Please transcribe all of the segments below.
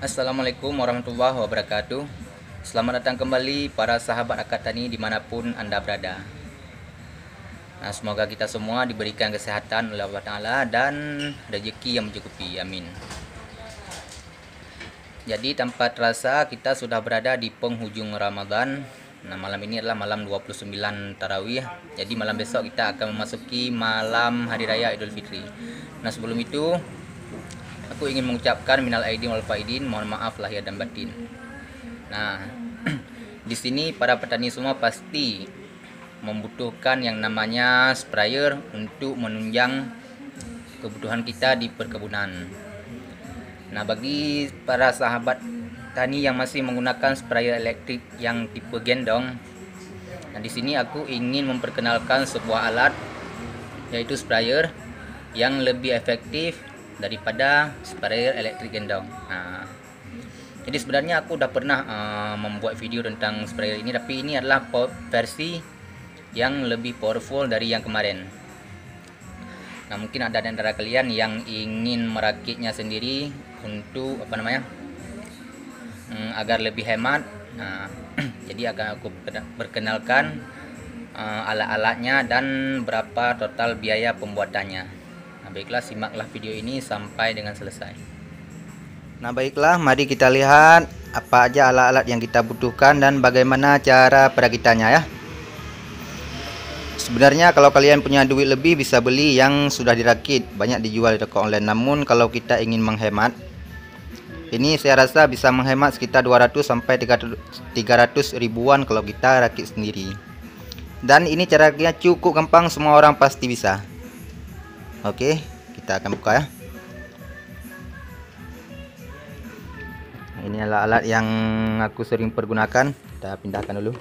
Assalamualaikum warahmatullahi wabarakatuh. Selamat datang kembali para sahabat akad tani dimanapun Anda berada. Nah, semoga kita semua diberikan kesehatan oleh Allah Ta'ala dan rezeki yang mencukupi. Amin. Jadi tanpa terasa kita sudah berada di penghujung Ramadan. Nah, malam ini adalah malam 29 Tarawih. Jadi malam besok kita akan memasuki malam Hari Raya Idul Fitri. Nah, sebelum itu aku ingin mengucapkan minal aidin wal faidin, mohon maaf lahir dan batin. Nah, di sini para petani semua pasti membutuhkan yang namanya sprayer untuk menunjang kebutuhan kita di perkebunan. Nah, bagi para sahabat tani yang masih menggunakan sprayer elektrik yang tipe gendong, nah di sini aku ingin memperkenalkan sebuah alat, yaitu sprayer yang lebih efektif daripada sprayer elektrik gendong. Nah, jadi sebenarnya aku udah pernah membuat video tentang sprayer ini, tapi ini adalah versi yang lebih powerful dari yang kemarin. Nah, mungkin ada di antara kalian yang ingin merakitnya sendiri untuk agar lebih hemat. Nah, jadi akan aku perkenalkan alat-alatnya dan berapa total biaya pembuatannya. Nah, baiklah, simaklah video ini sampai dengan selesai. Nah, baiklah, mari kita lihat apa aja alat-alat yang kita butuhkan dan bagaimana cara perakitannya ya. Sebenarnya kalau kalian punya duit lebih bisa beli yang sudah dirakit, banyak dijual di toko online. Namun kalau kita ingin menghemat, ini saya rasa bisa menghemat sekitar 200 sampai 300 ribuan kalau kita rakit sendiri. Dan ini caranya cukup gampang, semua orang pasti bisa. Oke, kita akan buka ya. Nah, ini alat-alat yang aku sering pergunakan. Kita pindahkan dulu.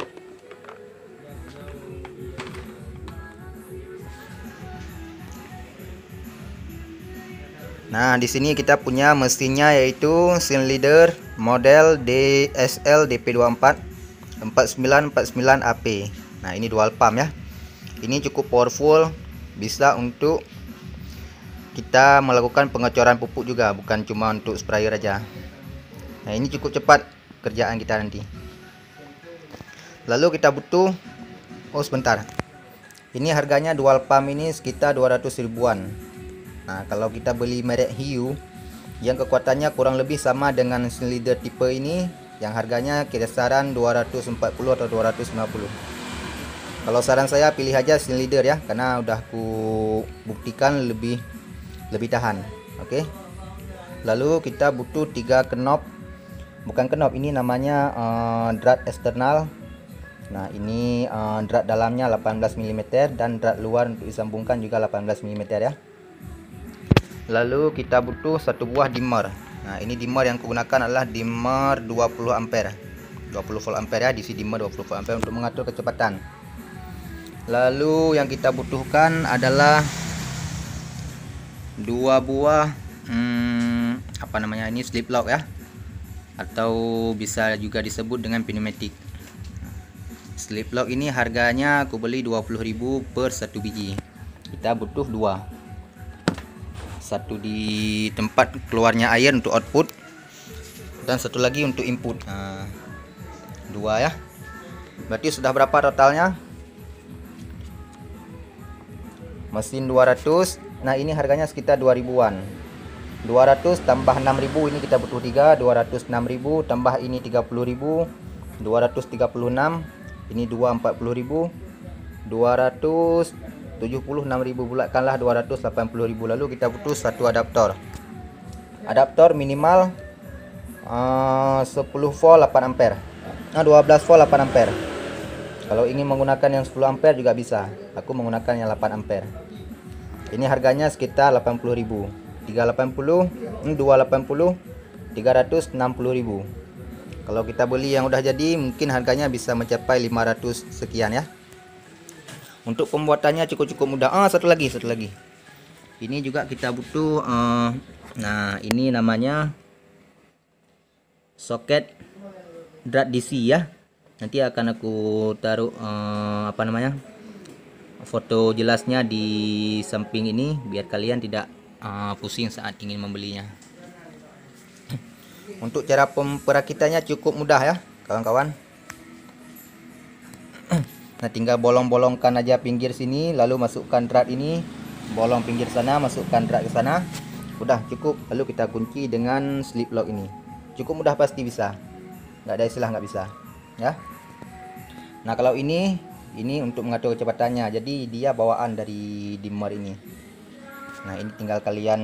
Nah, di sini kita punya mesinnya, yaitu Seed Leader model DSL DP24 4949 AP. Nah, ini dual pump ya. Ini cukup powerful, bisa untuk kita melakukan pengecoran pupuk juga, bukan cuma untuk sprayer aja. Nah, ini cukup cepat kerjaan kita nanti. Lalu kita butuh, sebentar. Ini harganya dual pump ini sekitar 200 ribuan. Nah, kalau kita beli merek Hiu yang kekuatannya kurang lebih sama dengan Seed Leader tipe ini, yang harganya kisaran 240 atau 250. Kalau saran saya pilih aja Seed Leader ya, karena udah aku buktikan lebih tahan. Oke. Lalu kita butuh 3 knop. Bukan knop, ini namanya drat eksternal. Nah, ini drat dalamnya 18 mm dan drat luar untuk disambungkan juga 18 mm ya. Lalu kita butuh satu buah dimmer. Nah, ini dimmer yang kugunakan adalah dimmer 20 ampere. 20 volt ampere ya, DC dimmer 20 volt ampere untuk mengatur kecepatan. Lalu yang kita butuhkan adalah dua buah ini slip lock ya, atau bisa juga disebut dengan pneumatic. Slip lock ini harganya aku beli 20.000 per satu biji. Kita butuh dua. Satu di tempat keluarnya air untuk output, dan satu lagi untuk input. Nah, dua ya. Berarti sudah berapa totalnya? Mesin 200. Nah, ini harganya sekitar 2000-an. 200 tambah 6000, ini kita butuh 3. 206.000 tambah ini 30.000, 236. Ini 240.000. 276.000 bulatkanlah 280.000. Lalu kita butuh satu adaptor. Adaptor minimal 10 volt 8 ampere. 12 volt 8 ampere. Kalau ingin menggunakan yang 10 ampere juga bisa. Aku menggunakan yang 8 ampere. Ini harganya sekitar 80.000. 380, 280, 360.000. Kalau kita beli yang udah jadi, mungkin harganya bisa mencapai 500 sekian ya. Untuk pembuatannya cukup mudah. Satu lagi. Ini juga kita butuh. Nah, ini namanya soket drat DC ya. Nanti akan aku taruh foto jelasnya di samping ini, biar kalian tidak pusing saat ingin membelinya. Untuk cara perakitannya cukup mudah ya kawan-kawan. Nah, tinggal bolong-bolongkan aja pinggir sini, lalu masukkan drat ini, bolong pinggir sana, masukkan drat ke sana. Udah cukup, lalu kita kunci dengan slip lock ini. Cukup mudah, pasti bisa. Nggak ada istilah nggak bisa ya. Nah, kalau ini untuk mengatur kecepatannya, jadi dia bawaan dari dimmer ini. Nah, ini tinggal kalian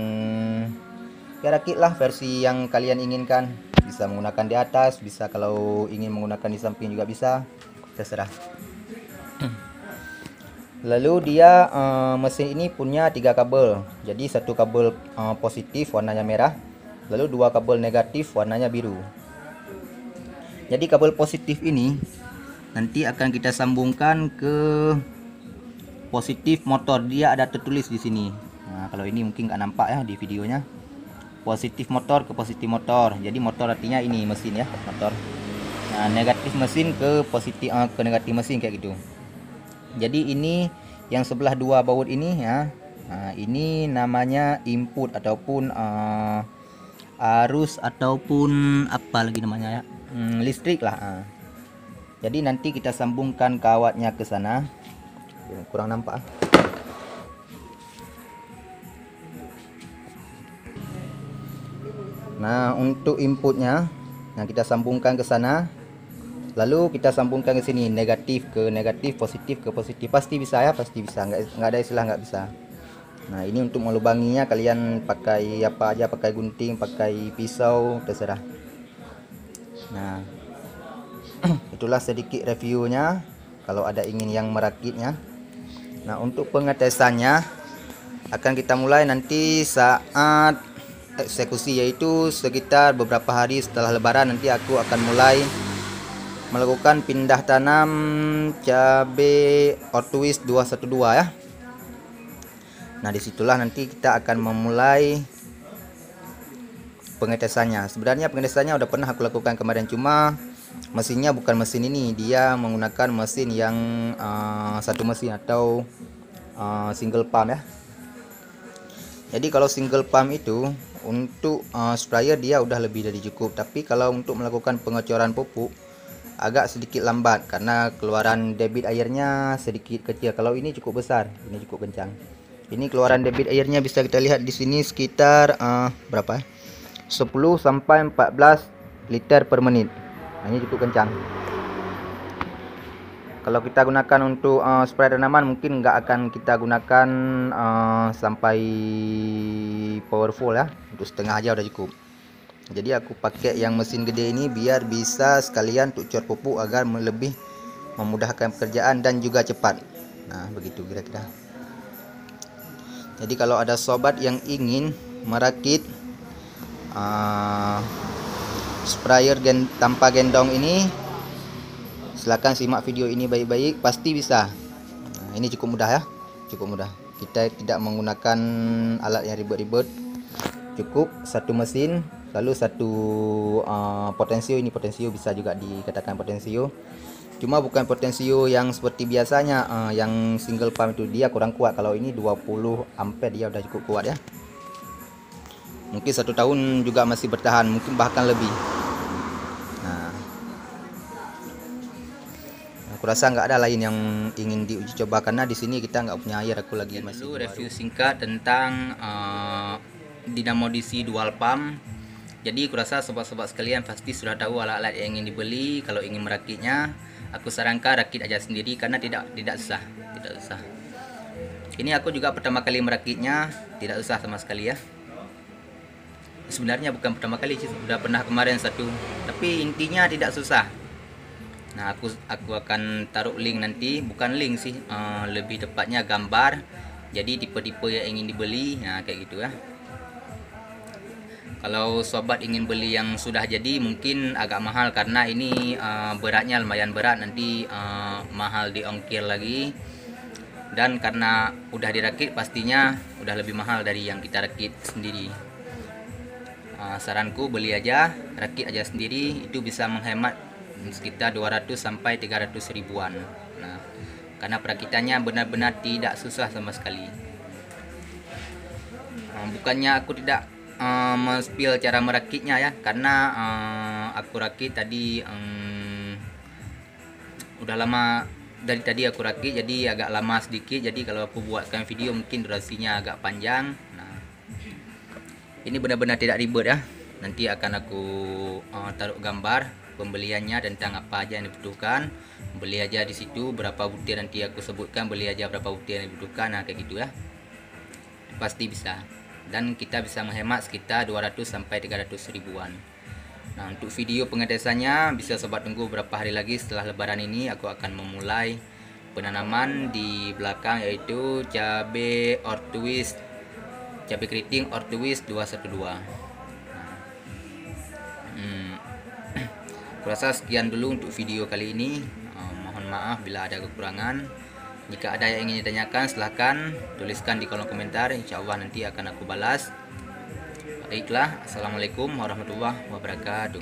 ya rakitlah versi yang kalian inginkan. Bisa menggunakan di atas, bisa kalau ingin menggunakan di samping juga bisa, terserah. Lalu dia mesin ini punya 3 kabel. Jadi satu kabel positif warnanya merah, lalu 2 kabel negatif warnanya biru. Jadi kabel positif ini nanti akan kita sambungkan ke positif motor. Dia ada tertulis di sini. Nah, kalau ini mungkin nggak nampak ya di videonya. Positif motor ke positif motor. Jadi motor artinya ini mesin ya, motor. Nah, negatif mesin ke positif ke negatif mesin kayak gitu. Jadi ini yang sebelah 2 baut ini ya. Nah, ini namanya input ataupun arus ataupun apa lagi namanya ya, listrik lah. Jadi nanti kita sambungkan kawatnya ke sana. Kurang nampak. Nah, untuk inputnya, nah kita sambungkan ke sana. Lalu kita sambungkan ke sini, negatif ke negatif, positif ke positif. Pasti bisa ya, pasti bisa. Nggak ada istilah nggak bisa. Nah, ini untuk melubanginya kalian pakai apa aja, pakai gunting, pakai pisau, terserah. Nah, itulah sedikit reviewnya. Kalau ada ingin yang merakitnya. Nah, untuk pengetesannya akan kita mulai nanti saat eksekusi, yaitu sekitar beberapa hari setelah lebaran. Nanti aku akan mulai melakukan pindah tanam cabai Ortuis 212 ya. Nah, disitulah nanti kita akan memulai pengetesannya. Sebenarnya pengetesannya udah pernah aku lakukan kemarin, cuma mesinnya bukan mesin ini, dia menggunakan mesin yang satu mesin atau single pump ya. Jadi kalau single pump itu untuk sprayer dia udah lebih dari cukup, tapi kalau untuk melakukan pengecoran pupuk agak sedikit lambat karena keluaran debit airnya sedikit kecil. Kalau ini cukup besar, ini cukup kencang. Ini keluaran debit airnya bisa kita lihat di sini sekitar berapa? 10 sampai 14 liter per menit. Nah, ini cukup kencang. Kalau kita gunakan untuk spray tanaman mungkin nggak akan kita gunakan sampai powerful ya. Untuk setengah aja udah cukup. Jadi aku pakai yang mesin gede ini biar bisa sekalian untuk cor pupuk agar lebih memudahkan pekerjaan dan juga cepat. Nah, begitu kira-kira. Jadi kalau ada sobat yang ingin merakit sprayer tanpa gendong ini, silahkan simak video ini baik-baik, pasti bisa. Nah, ini cukup mudah ya, cukup mudah. Kita tidak menggunakan alat yang ribet-ribet, cukup satu mesin, lalu satu potensio. Ini potensio, bisa juga dikatakan potensio, cuma bukan potensio yang seperti biasanya yang single pump itu, dia kurang kuat. Kalau ini 20 ampere dia udah cukup kuat ya. Mungkin 1 tahun juga masih bertahan, mungkin bahkan lebih. Nah, aku rasa nggak ada lain yang ingin diuji coba karena di sini kita nggak punya air. Aku lagi masih review singkat tentang dinamo DC dual pump. Jadi aku rasa sobat-sobat sekalian pasti sudah tahu alat-alat yang ingin dibeli. Kalau ingin merakitnya, aku sarankan rakit aja sendiri karena tidak susah, tidak susah. Ini aku juga pertama kali merakitnya, tidak susah sama sekali ya. Sebenarnya bukan pertama kali sih, sudah pernah kemarin satu, tapi intinya tidak susah. Nah, aku akan taruh link nanti, bukan link sih, lebih tepatnya gambar. Jadi tipe-tipe yang ingin dibeli, nah kayak gitu ya. Kalau sobat ingin beli yang sudah jadi mungkin agak mahal karena ini beratnya lumayan berat, nanti mahal di ongkir lagi. Dan karena udah dirakit pastinya udah lebih mahal dari yang kita rakit sendiri. Saranku beli aja, rakit aja sendiri, itu bisa menghemat sekitar 200 sampai 300 ribuan. Nah, karena perakitannya benar-benar tidak susah sama sekali. Bukannya aku tidak men-spill cara merakitnya ya, karena aku rakit tadi udah lama dari tadi aku rakit, jadi agak lama sedikit. Jadi kalau aku buatkan video mungkin durasinya agak panjang. Nah, ini benar-benar tidak ribet ya. Nanti akan aku taruh gambar pembeliannya tentang apa aja yang dibutuhkan. Beli aja di situ, berapa butir nanti aku sebutkan, beli aja berapa butir yang dibutuhkan. Nah, kayak gitu ya. Pasti bisa. Dan kita bisa menghemat sekitar 200 sampai 300 ribuan. Nah, untuk video pengetesannya bisa sobat tunggu berapa hari lagi setelah lebaran ini aku akan memulai penanaman di belakang, yaitu cabai ortuis, cabai keriting ortuis 212. Kurasa sekian dulu untuk video kali ini. Mohon maaf bila ada kekurangan. Jika ada yang ingin ditanyakan silahkan tuliskan di kolom komentar, insya Allah nanti akan aku balas. Baiklah, assalamualaikum warahmatullahi wabarakatuh.